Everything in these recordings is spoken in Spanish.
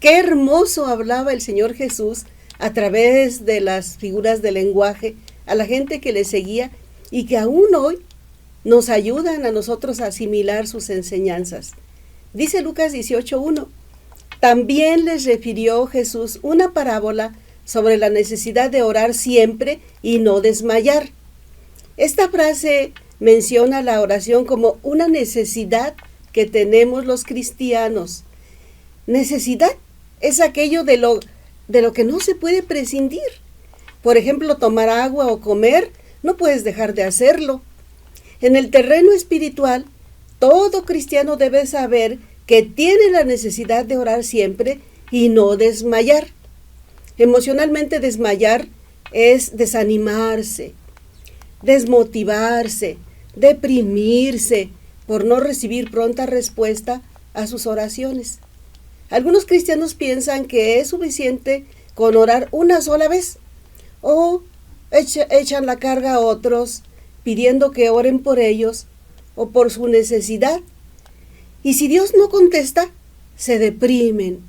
Qué hermoso hablaba el Señor Jesús a través de las figuras de lenguaje a la gente que le seguía y que aún hoy nos ayudan a nosotros a asimilar sus enseñanzas. Dice Lucas 18:1, también les refirió Jesús una parábola sobre la necesidad de orar siempre y no desmayar. Esta frase menciona la oración como una necesidad que tenemos los cristianos. Necesidad es aquello de lo que no se puede prescindir. Por ejemplo, tomar agua o comer, no puedes dejar de hacerlo. En el terreno espiritual, todo cristiano debe saber que tiene la necesidad de orar siempre y no desmayar. Emocionalmente desmayar es desanimarse, desmotivarse, deprimirse por no recibir pronta respuesta a sus oraciones. Algunos cristianos piensan que es suficiente con orar una sola vez o echan la carga a otros pidiendo que oren por ellos o por su necesidad. Y si Dios no contesta, se deprimen,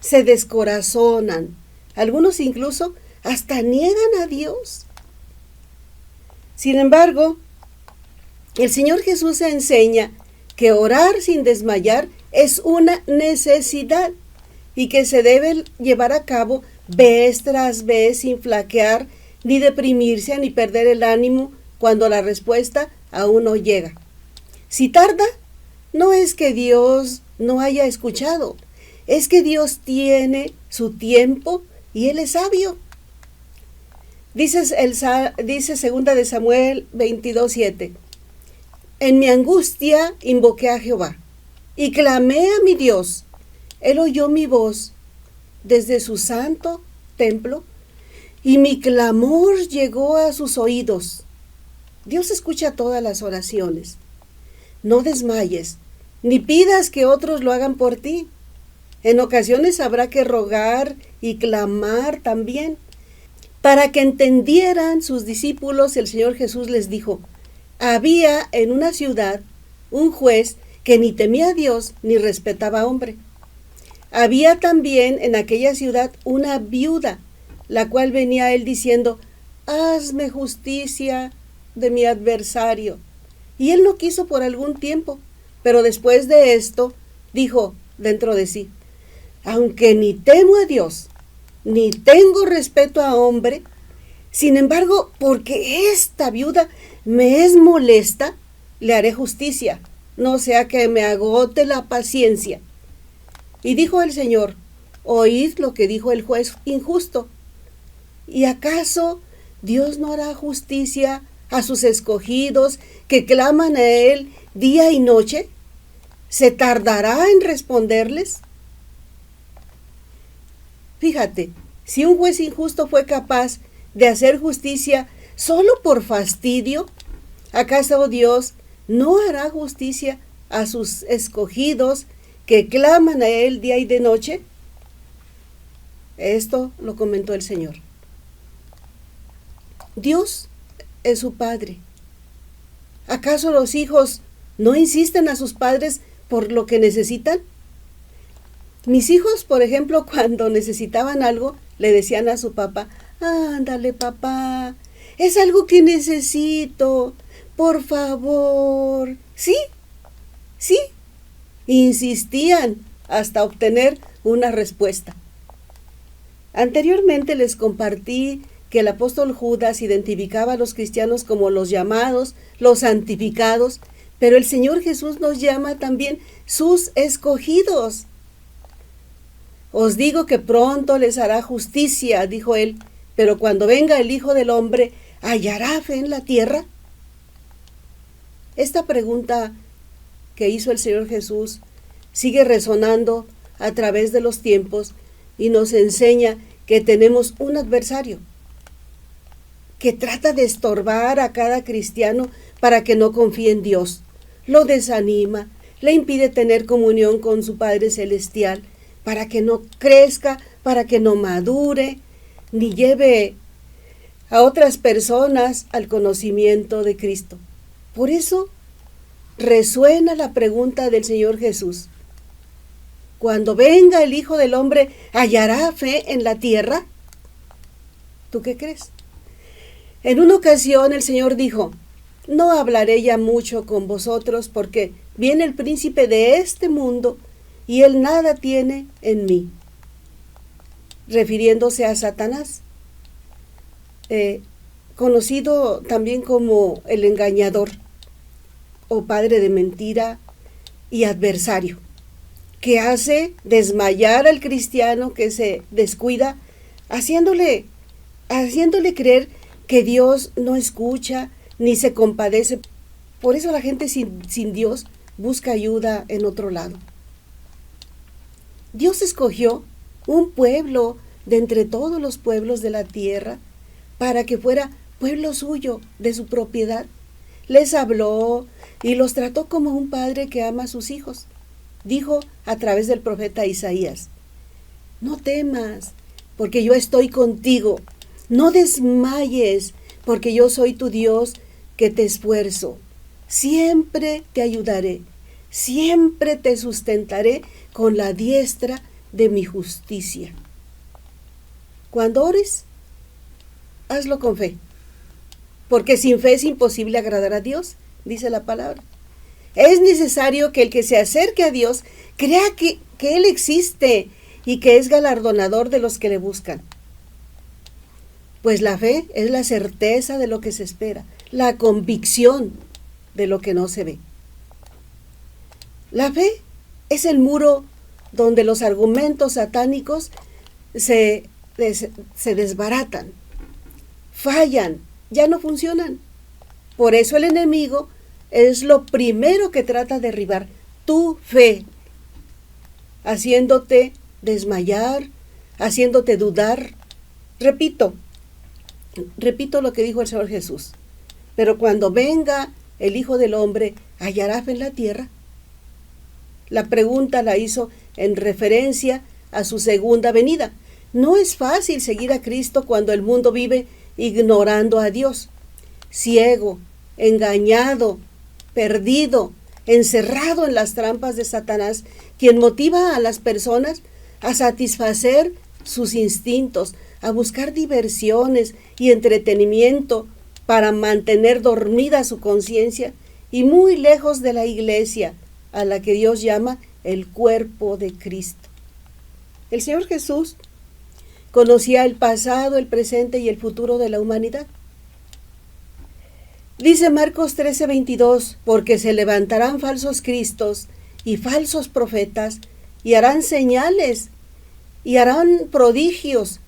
se descorazonan. Algunos incluso hasta niegan a Dios. Sin embargo, el Señor Jesús enseña que orar sin desmayar es una necesidad y que se debe llevar a cabo vez tras vez sin flaquear, ni deprimirse, ni perder el ánimo cuando la respuesta aún no llega. Si tarda, no es que Dios no haya escuchado, es que Dios tiene su tiempo y Él es sabio. Dice 2 de Samuel 22:7. En mi angustia invoqué a Jehová y clamé a mi Dios. Él oyó mi voz desde su santo templo y mi clamor llegó a sus oídos. Dios escucha todas las oraciones. No desmayes, ni pidas que otros lo hagan por ti. En ocasiones habrá que rogar y clamar también. Para que entendieran sus discípulos, el Señor Jesús les dijo, había en una ciudad un juez que ni temía a Dios ni respetaba a hombre. Había también en aquella ciudad una viuda, la cual venía a él diciendo, hazme justicia de mi adversario. Y él no quiso por algún tiempo, pero después de esto dijo dentro de sí, aunque ni temo a Dios, ni tengo respeto a hombre, sin embargo, porque esta viuda me es molesta, le haré justicia, no sea que me agote la paciencia. Y dijo el Señor, oíd lo que dijo el juez injusto. ¿Y acaso Dios no hará justicia a sus escogidos que claman a Él día y noche? ¿Se tardará en responderles? Fíjate, si un juez injusto fue capaz de hacer justicia solo por fastidio, ¿acaso Dios no hará justicia a sus escogidos que claman a Él día y de noche? Esto lo comentó el Señor. Dios es su Padre. ¿Acaso los hijos no insisten a sus padres por lo que necesitan? Mis hijos, por ejemplo, cuando necesitaban algo, le decían a su papá, ándale papá, es algo que necesito, por favor. Sí, sí, insistían hasta obtener una respuesta. Anteriormente les compartí que el apóstol Judas identificaba a los cristianos como los llamados, los santificados, pero el Señor Jesús nos llama también sus escogidos. Os digo que pronto les hará justicia, dijo él, pero cuando venga el Hijo del Hombre, ¿hallará fe en la tierra? Esta pregunta que hizo el Señor Jesús sigue resonando a través de los tiempos y nos enseña que tenemos un adversario que trata de estorbar a cada cristiano para que no confíe en Dios. Lo desanima, le impide tener comunión con su Padre Celestial, para que no crezca, para que no madure, ni lleve a otras personas al conocimiento de Cristo. Por eso resuena la pregunta del Señor Jesús. cuando venga el Hijo del Hombre, ¿hallará fe en la tierra? ¿Tú qué crees? En una ocasión el Señor dijo: no hablaré ya mucho con vosotros, porque viene el príncipe de este mundo y él nada tiene en mí, refiriéndose a Satanás, conocido también como el engañador o padre de mentira y adversario, que hace desmayar al cristiano que se descuida, haciéndole creer que Dios no escucha ni se compadece. Por eso la gente sin Dios busca ayuda en otro lado. Dios escogió un pueblo de entre todos los pueblos de la tierra para que fuera pueblo suyo, de su propiedad. Les habló y los trató como un padre que ama a sus hijos. Dijo a través del profeta Isaías: no temas, porque yo estoy contigo. No desmayes, porque yo soy tu Dios, que te esfuerzo. Siempre te ayudaré, siempre te sustentaré con la diestra de mi justicia. Cuando ores, hazlo con fe, porque sin fe es imposible agradar a Dios, dice la palabra. Es necesario que el que se acerque a Dios crea que Él existe y que es galardonador de los que le buscan. Pues la fe es la certeza de lo que se espera, la convicción de lo que no se ve. La fe es el muro donde los argumentos satánicos se desbaratan, fallan, ya no funcionan. Por eso el enemigo es lo primero que trata de derribar tu fe, haciéndote desmayar, haciéndote dudar. Repito lo que dijo el Señor Jesús: pero cuando venga el Hijo del Hombre, ¿hallará fe en la tierra? La pregunta la hizo en referencia a su segunda venida. No es fácil seguir a Cristo cuando el mundo vive ignorando a Dios, ciego, engañado, perdido, encerrado en las trampas de Satanás, quien motiva a las personas a satisfacer sus instintos, a buscar diversiones y entretenimiento para mantener dormida su conciencia, y muy lejos de la iglesia, a la que Dios llama el cuerpo de Cristo. El Señor Jesús conocía el pasado, el presente y el futuro de la humanidad. Dice Marcos 13:22, porque se levantarán falsos cristos y falsos profetas, y harán señales y harán prodigios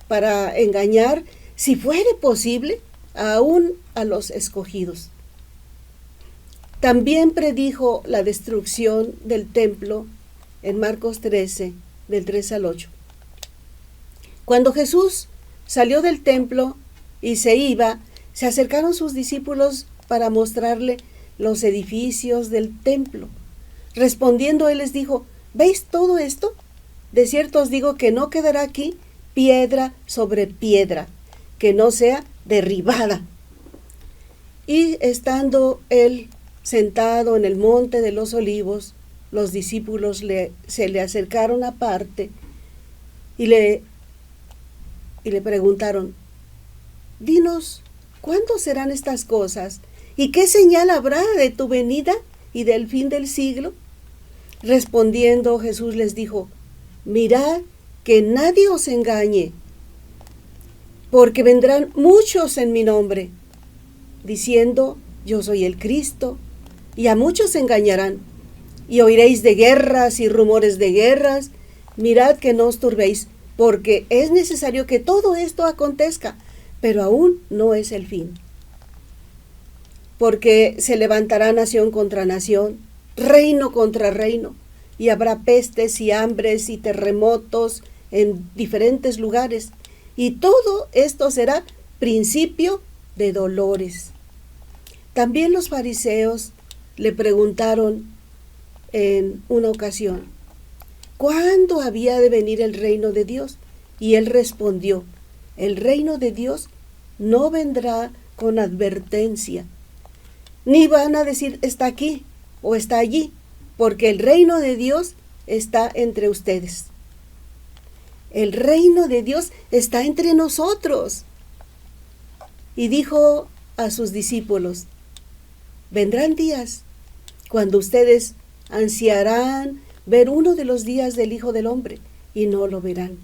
para engañar, si fuere posible, aún a los escogidos. También predijo la destrucción del templo en Marcos 13, del 3 al 8. Cuando Jesús salió del templo y se iba, se acercaron sus discípulos para mostrarle los edificios del templo. Respondiendo, él les dijo: ¿veis todo esto? De cierto os digo que no quedará aquí piedra sobre piedra, que no sea derribada. Y estando él sentado en el monte de los olivos, los discípulos se le acercaron aparte y le preguntaron: dinos, ¿cuándo serán estas cosas? ¿Y qué señal habrá de tu venida y del fin del siglo? Respondiendo Jesús les dijo: mirad que nadie os engañe, porque vendrán muchos en mi nombre, diciendo: yo soy el Cristo, y a muchos engañarán, y oiréis de guerras y rumores de guerras. Mirad que no os turbéis, porque es necesario que todo esto acontezca, pero aún no es el fin. Porque se levantará nación contra nación, reino contra reino, y habrá pestes y hambres y terremotos en diferentes lugares, y todo esto será principio de dolores. También los fariseos le preguntaron en una ocasión: ¿cuándo había de venir el reino de Dios? Y él respondió: el reino de Dios no vendrá con advertencia, ni van a decir está aquí o está allí, porque el reino de Dios está entre ustedes. El reino de Dios está entre nosotros. Y dijo a sus discípulos: vendrán días cuando ustedes ansiarán ver uno de los días del Hijo del Hombre y no lo verán.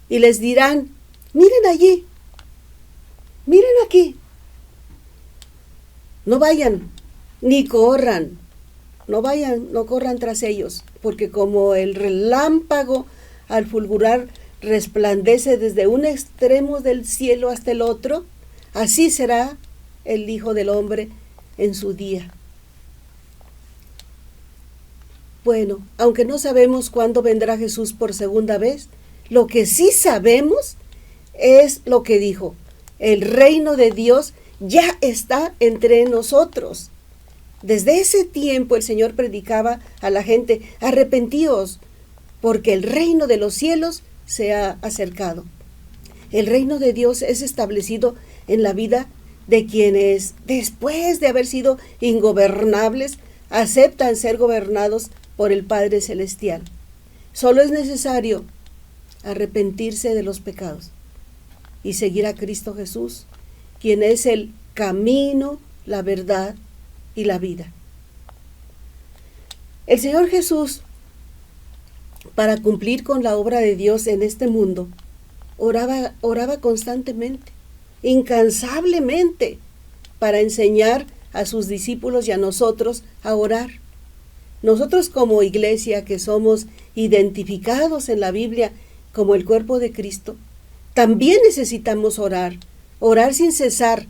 Y les dirán: miren allí, miren aquí. No vayan, ni corran, no corran tras ellos, porque como el relámpago al fulgurar resplandece desde un extremo del cielo hasta el otro, así será el Hijo del Hombre en su día. Bueno, aunque no sabemos cuándo vendrá Jesús por segunda vez, lo que sí sabemos es lo que dijo: el reino de Dios ya está entre nosotros. Desde ese tiempo el Señor predicaba a la gente: arrepentíos, porque el reino de los cielos se ha acercado. El reino de Dios es establecido en la vida de quienes, después de haber sido ingobernables, aceptan ser gobernados por el Padre Celestial. Solo es necesario arrepentirse de los pecados y seguir a Cristo Jesús, quien es el camino, la verdad y la vida. El Señor Jesús, para cumplir con la obra de Dios en este mundo, oraba constantemente, incansablemente, para enseñar a sus discípulos y a nosotros a orar. Nosotros como iglesia, que somos identificados en la Biblia como el cuerpo de Cristo, también necesitamos orar sin cesar,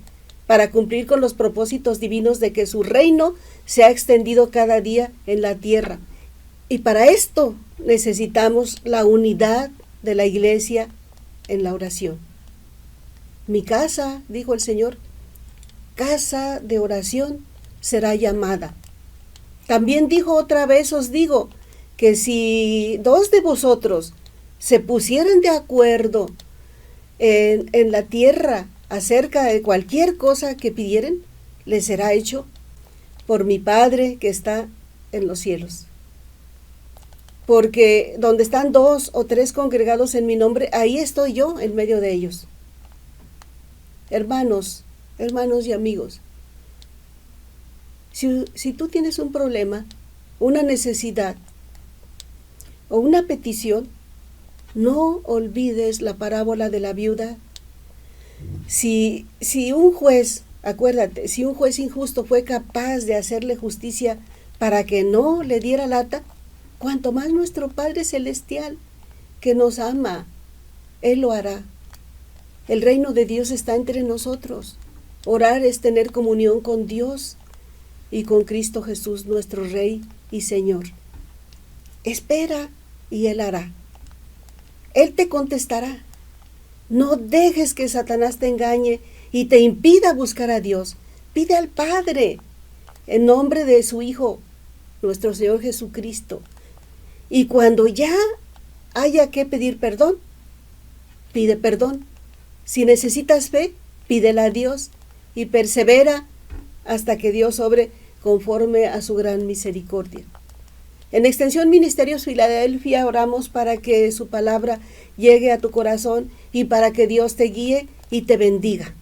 para cumplir con los propósitos divinos de que su reino se ha extendido cada día en la tierra. Y para esto necesitamos la unidad de la iglesia en la oración. Mi casa, dijo el Señor, casa de oración será llamada. También dijo: otra vez os digo, que si 2 de vosotros se pusieran de acuerdo en la tierra acerca de cualquier cosa que pidieren, les será hecho por mi Padre que está en los cielos. Porque donde están 2 o 3 congregados en mi nombre, ahí estoy yo en medio de ellos. Hermanos y amigos, si tú tienes un problema, una necesidad o una petición, no olvides la parábola de la viuda. Si un juez, acuérdate, si un juez injusto fue capaz de hacerle justicia para que no le diera lata, cuanto más nuestro Padre Celestial, que nos ama, Él lo hará. El reino de Dios está entre nosotros. Orar es tener comunión con Dios y con Cristo Jesús, nuestro Rey y Señor. Espera y Él hará. Él te contestará. No dejes que Satanás te engañe y te impida buscar a Dios. Pide al Padre en nombre de su Hijo, nuestro Señor Jesucristo. Y cuando ya haya que pedir perdón, pide perdón. Si necesitas fe, pídela a Dios y persevera hasta que Dios obre conforme a su gran misericordia. En Extensión Ministerios Filadelfia oramos para que su palabra llegue a tu corazón y para que Dios te guíe y te bendiga.